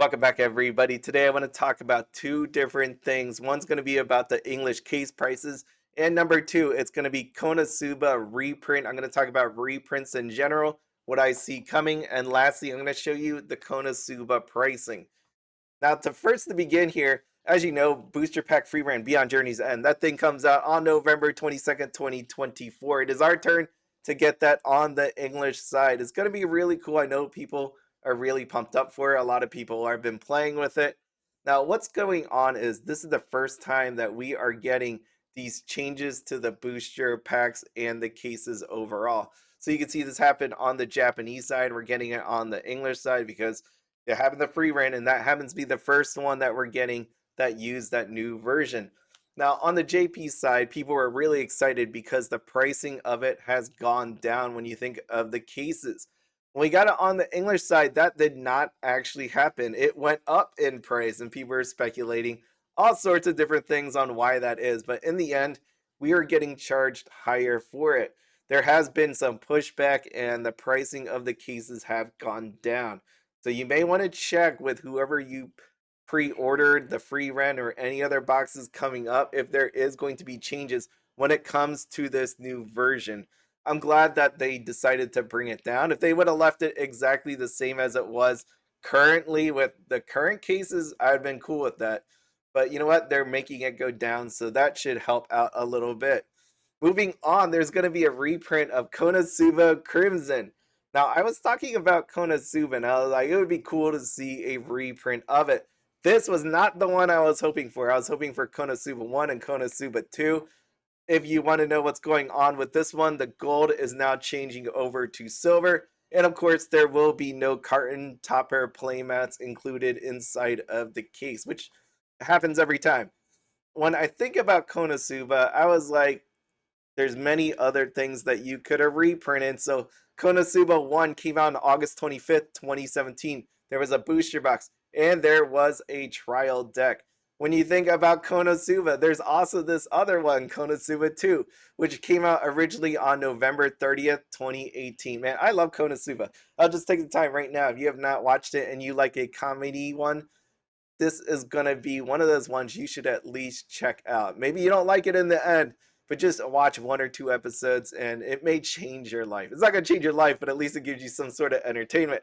Welcome back, everybody. Today I want to talk about two different things. One's going to be about the English case prices, and number two, it's going to be KonoSuba reprint. I'm going to talk about reprints in general, what I see coming, and lastly, I'm going to show you the KonoSuba pricing. Now, to begin here, as you know, Booster Pack Free Brand Beyond Journey's End. That thing comes out on November 22nd, 2024. It is our turn to get that on the English side. It's going to be really cool. I know people are really pumped up for it. A lot of people have been playing with it. Now, what's going on is this is the first time that we are getting these changes to the booster packs and the cases overall. So you can see this happen on the Japanese side. We're getting it on the English side because it happened the free reign, and that happens to be the first one that we're getting that used that new version. Now, on the JP side, people were really excited because the pricing of it has gone down when you think of the cases. When we got it on the English side, that did not actually happen. It went up in price, and people are speculating all sorts of different things on why that is. But in the end, we are getting charged higher for it. There has been some pushback, and the pricing of the cases have gone down. So you may want to check with whoever you pre-ordered the free rent or any other boxes coming up if there is going to be changes when it comes to this new version. I'm glad that they decided to bring it down. If they would have left it exactly the same as it was currently with the current cases, I'd been cool with that. But you know what? They're making it go down, so that should help out a little bit. Moving on, there's going to be a reprint of KonoSuba Crimson. Now, I was talking about KonoSuba, and I was like, it would be cool to see a reprint of it. This was not the one I was hoping for. I was hoping for KonoSuba 1 and KonoSuba 2. If you want to know what's going on with this one, the gold is now changing over to silver. And of course, there will be no carton topper playmats included inside of the case, which happens every time. When I think about KonoSuba, I was like, there's many other things that you could have reprinted. So KonoSuba 1 came out on August 25th, 2017. There was a booster box and there was a trial deck. When you think about KonoSuba, there's also this other one, KonoSuba 2, which came out originally on November 30th, 2018. Man, I love KonoSuba. I'll just take the time right now. If you have not watched it and you like a comedy one, this is going to be one of those ones you should at least check out. Maybe you don't like it in the end, but just watch one or two episodes and it may change your life. It's not going to change your life, but at least it gives you some sort of entertainment.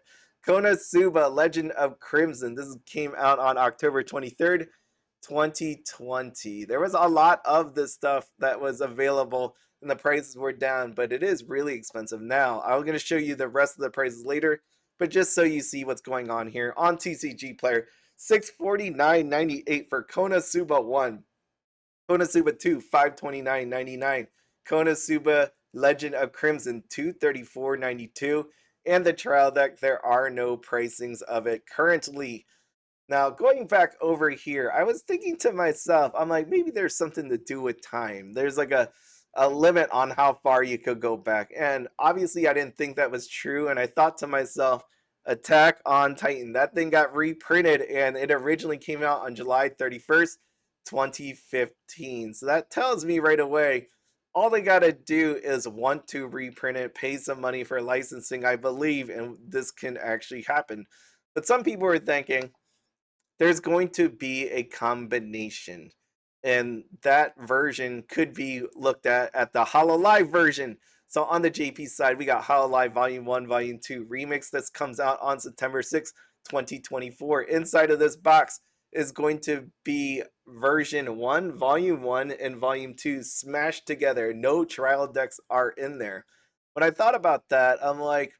KonoSuba Legend of Crimson. This came out on October 23rd, 2020. There was a lot of this stuff that was available and the prices were down, but it is really expensive now. I'm going to show you the rest of the prices later, but just so you see what's going on here on TCG Player. $649.98 for KonoSuba 1. KonoSuba 2, $529.99. KonoSuba Legend of Crimson, $234.92. And the trial deck, there are no pricings of it currently. Now, going back over here, I was thinking to myself, I'm like, maybe there's something to do with time. There's like a limit on how far you could go back. And obviously, I didn't think that was true. And I thought to myself, Attack on Titan. That thing got reprinted and it originally came out on July 31st, 2015. So that tells me right away, all they got to do is want to reprint it, pay some money for licensing, I believe, and this can actually happen. But some people are thinking, there's going to be a combination. And that version could be looked at the HoloLive version. So on the JP side, we got HoloLive Volume 1, Volume 2 Remix. This comes out on September 6th, 2024. Inside of this box is going to be version 1, Volume 1, and Volume 2 smashed together. No trial decks are in there. When I thought about that, I'm like,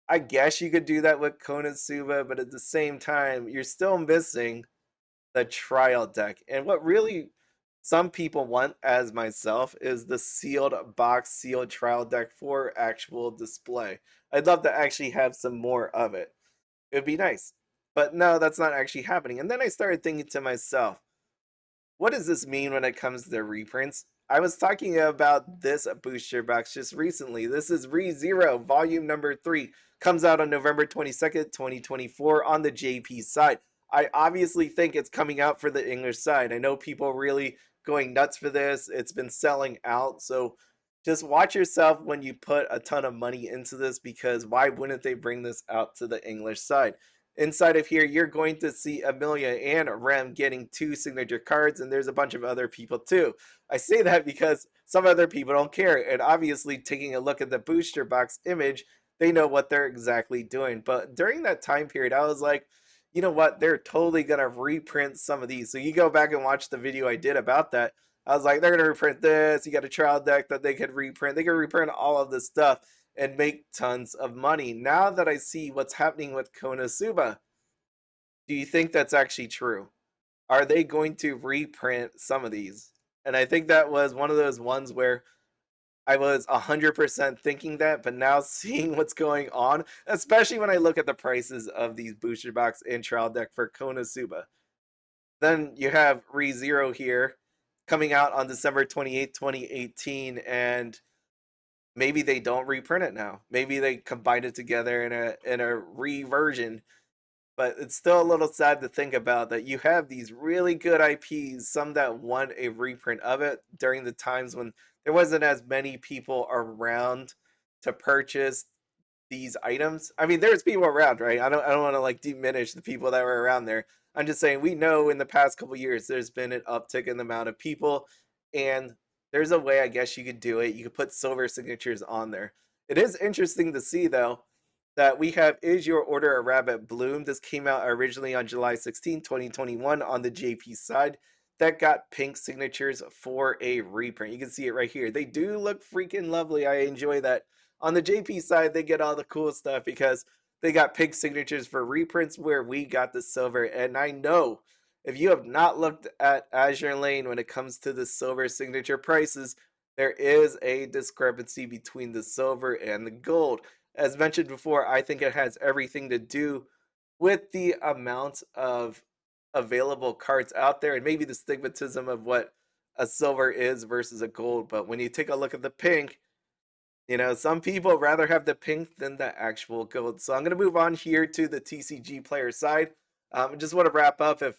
I guess you could do that with KonoSuba, but at the same time, you're still missing the trial deck. And what really some people want, as myself, is the sealed box, sealed trial deck for actual display. I'd love to actually have some more of it. It would be nice. But no, that's not actually happening. And then I started thinking to myself, what does this mean when it comes to the reprints? I was talking about this booster box just recently. This is ReZero, volume number 3. Comes out on November 22nd, 2024 on the JP side. I obviously think it's coming out for the English side. I know people really going nuts for this. It's been selling out. So just watch yourself when you put a ton of money into this, because why wouldn't they bring this out to the English side? Inside of here, you're going to see Amelia and Rem getting 2 signature cards, and there's a bunch of other people too. I say that because some other people don't care, and obviously taking a look at the booster box image, they know what they're exactly doing. But during that time period, I was like, you know what? They're totally gonna reprint some of these. So you go back and watch the video I did about that. I was like, they're gonna reprint this. You got a trial deck that they could reprint. They could reprint all of this stuff and make tons of money. Now that I see what's happening with KonoSuba, do you think that's actually true? Are they going to reprint some of these? And I think that was one of those ones where I was 100% thinking that, but now seeing what's going on, especially when I look at the prices of these booster box and trial deck for KonoSuba. Then you have ReZero here coming out on December 28th, 2018, and maybe they don't reprint it now. Maybe they combine it together in a reversion. But it's still a little sad to think about that you have these really good IPs, some that want a reprint of it during the times when there wasn't as many people around to purchase these items. I mean, there's people around, right? I don't want to like diminish the people that were around there. I'm just saying we know in the past couple years there's been an uptick in the amount of people, and there's a way I guess you could do it. You could put silver signatures on there. It is interesting to see though that we have Is Your Order a Rabbit Bloom. This came out originally on July 16, 2021 on the JP side. That got pink signatures for a reprint. You can see it right here. They do look freaking lovely. I enjoy that. On the JP side, they get all the cool stuff because they got pink signatures for reprints where we got the silver. And I know if you have not looked at Azure Lane when it comes to the silver signature prices, there is a discrepancy between the silver and the gold. As mentioned before, I think it has everything to do with the amount of available cards out there and maybe the stigmatism of what a silver is versus a gold. But when you take a look at the pink, you know, some people rather have the pink than the actual gold. So I'm going to move on here to the TCG player side. I just want to wrap up if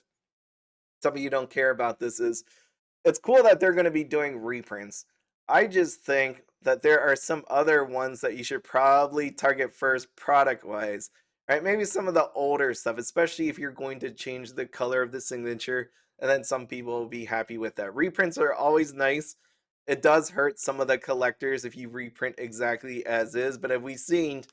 some of you don't care about this is it's cool that they're going to be doing reprints. I just think that there are some other ones that you should probably target first product wise, right? Maybe some of the older stuff, especially if you're going to change the color of the signature, and then some people will be happy with that. Reprints are always nice. It does hurt some of the collectors if you reprint exactly as is, but have we seen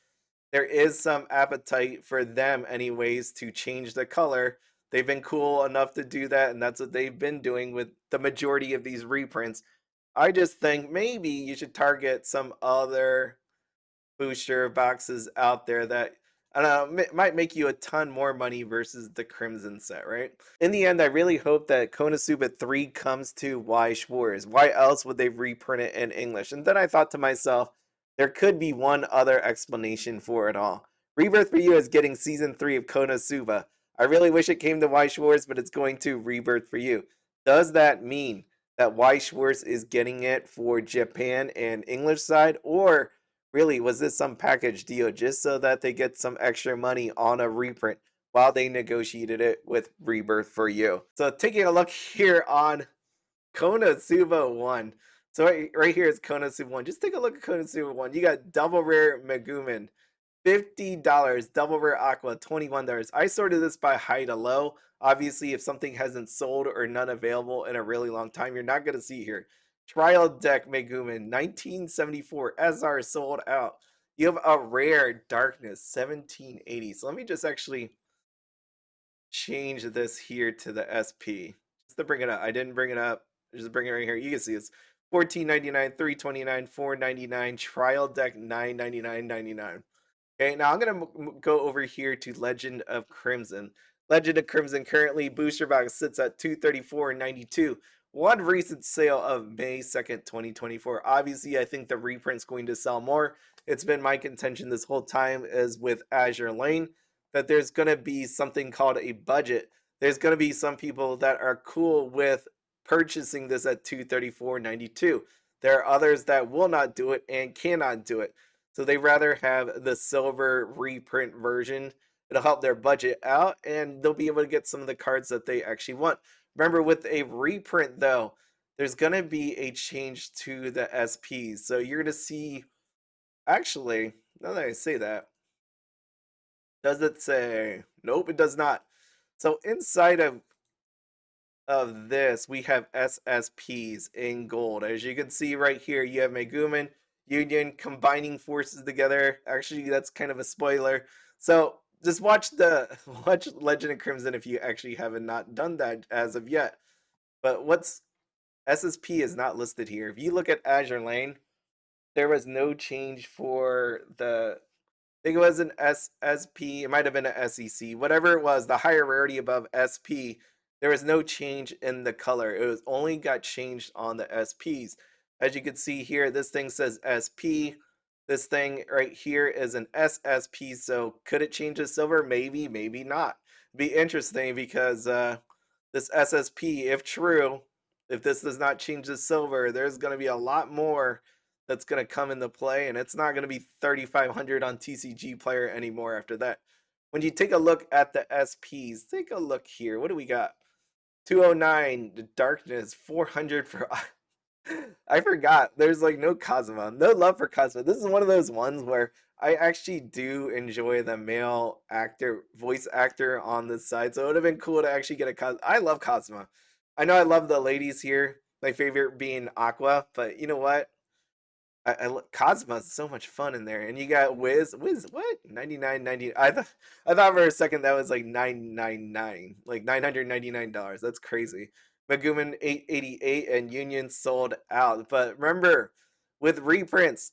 there is some appetite for them anyways to change the color. They've been cool enough to do that, and that's what they've been doing with the majority of these reprints. I just think maybe you should target some other booster boxes out there that I don't know, might make you a ton more money versus the Crimson set, right? In the end, I really hope that KonoSuba 3 comes to Weiss Schwarz. Why else would they reprint it in English? And then I thought to myself, there could be one other explanation for it all. Rebirth for You is getting Season 3 of KonoSuba. I really wish it came to Weiss Schwarz, but it's going to Rebirth for You. Does that mean that Weiss Schwarz is getting it for Japan and English side, or really, was this some package deal just so that they get some extra money on a reprint while they negotiated it with Rebirth for You? So taking a look here on KonoSuba 1. So right here is KonoSuba 1. Just take a look at KonoSuba 1. You got double rare Megumin, $50. Double rare Aqua, $21. I sorted this by high to low. Obviously, if something hasn't sold or none available in a really long time, you're not going to see here. Trial deck Megumin, 1974. SR sold out. You have a rare Darkness, 1780. So let me just actually change this here to the SP. Just to bring it up. I didn't bring it up. Just bring it right here. You can see it's $14.99, $3.29, $4.99. Trial deck, $9.99.99. Okay, now I'm gonna go over here to Legend of Crimson. Legend of Crimson currently booster box sits at $234.92. One recent sale of May 2nd, 2024. Obviously, I think the reprint's going to sell more. It's been my contention this whole time as with Azure Lane that there's gonna be something called a budget. There's gonna be some people that are cool with purchasing this at $234.92. There are others that will not do it and cannot do it. So they rather have the silver reprint version. It'll help their budget out and they'll be able to get some of the cards that they actually want. Remember, with a reprint though, there's going to be a change to the SPs. So you're going to see, actually, now that I say that, does it say, Nope, it does not. So inside of this, we have SSPs in gold. As you can see right here, you have Megumin, Union combining forces together. Actually, that's kind of a spoiler. So just watch the watch Legend of Crimson if you actually haven't not done that as of yet. But what's SSP is not listed here. If you look at Azure Lane, there was no change for the I think it was an SSP. It might have been an SEC. Whatever it was, the higher rarity above SP, there was no change in the color. It was only got changed on the SPs. As you can see here, this thing says SP. This thing right here is an SSP. So could it change to silver? Maybe, maybe not. Be interesting because this SSP, if true, if this does not change to silver, there's going to be a lot more that's going to come into play, and it's not going to be 3,500 on TCGPLAYER anymore after that. When you take a look at the SPs, take a look here. What do we got? 209, the darkness, 400 for. I forgot. There's like no Cosmo, no love for Cosmo. This is one of those ones where I actually do enjoy the male actor, voice actor on this side. So it would have been cool to actually get a Cosmo. I love Cosmo. I know I love the ladies here. My favorite being Aqua, but you know what? Cosmo's so much fun in there, and you got Wiz, what 99.90? I thought for a second that was like 999, like $999. That's crazy. Megumin 888 and Union sold out. But remember, with reprints,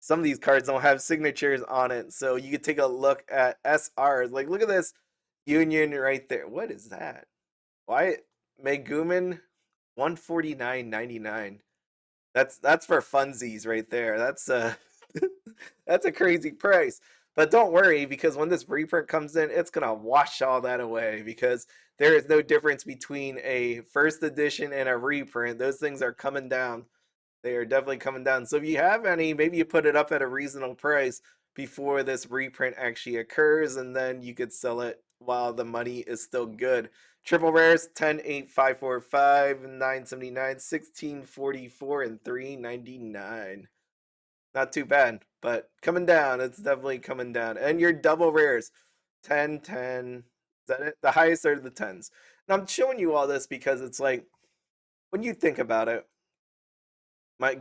some of these cards don't have signatures on it, so you could take a look at SRs. Like, look at this Union right there. What is that? Why Megumin 149.99? That's for funsies right there. That's that's a crazy price. But don't worry, because when this reprint comes in, it's gonna wash all that away because there is no difference between a first edition and a reprint. Those things are coming down. They are definitely coming down. So if you have any, maybe you put it up at a reasonable price before this reprint actually occurs, and then you could sell it while the money is still good. Triple rares 10, 8, 5, 4, 5, 979, 1644, and 399. Not too bad, but coming down. It's definitely coming down. And your double rares 10, 10. Is that it? The highest are the 10s. And I'm showing you all this because it's like, when you think about it,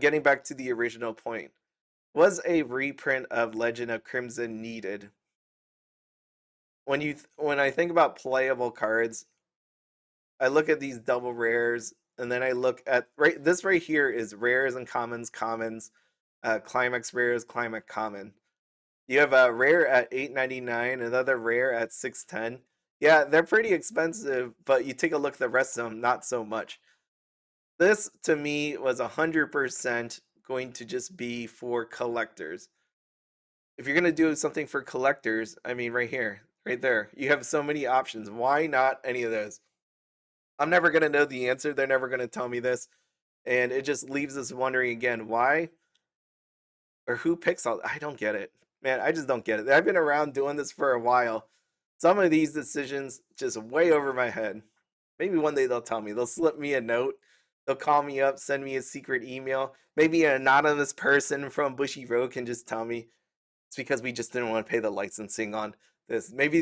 getting back to the original point, was a reprint of Legend of Crimson needed? When I think about playable cards, I look at these double rares, and then I look at this right here is rares and commons, climax rares, climax common. You have a rare at $8.99, another rare at $6.10. Yeah, they're pretty expensive, but you take a look at the rest of them, not so much. This to me was 100% going to just be for collectors. If you're gonna do something for collectors, I mean, right here, right there, you have so many options. Why not any of those? I'm never gonna know the answer. They're never gonna tell me this, and it just leaves us wondering again why or who picks all. I don't get it, man. I just don't get it. I've been around doing this for a while. Some of these decisions just way over my head. Maybe one day they'll tell me. They'll slip me a note. They'll call me up, send me a secret email. Maybe an anonymous person from Bushy Road can just tell me it's because we just didn't want to pay the licensing on this. Maybe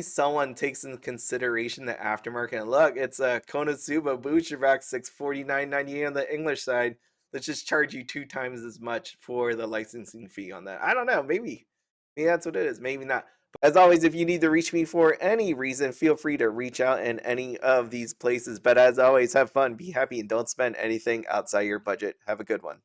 someone takes into consideration the aftermarket. And look, it's a KonoSuba booster back 649.98 on the English side. Let's just charge you 2 times as much for the licensing fee on that. I don't know. Maybe that's what it is. Maybe not. But as always, if you need to reach me for any reason, feel free to reach out in any of these places. But as always, have fun, be happy, and don't spend anything outside your budget. Have a good one.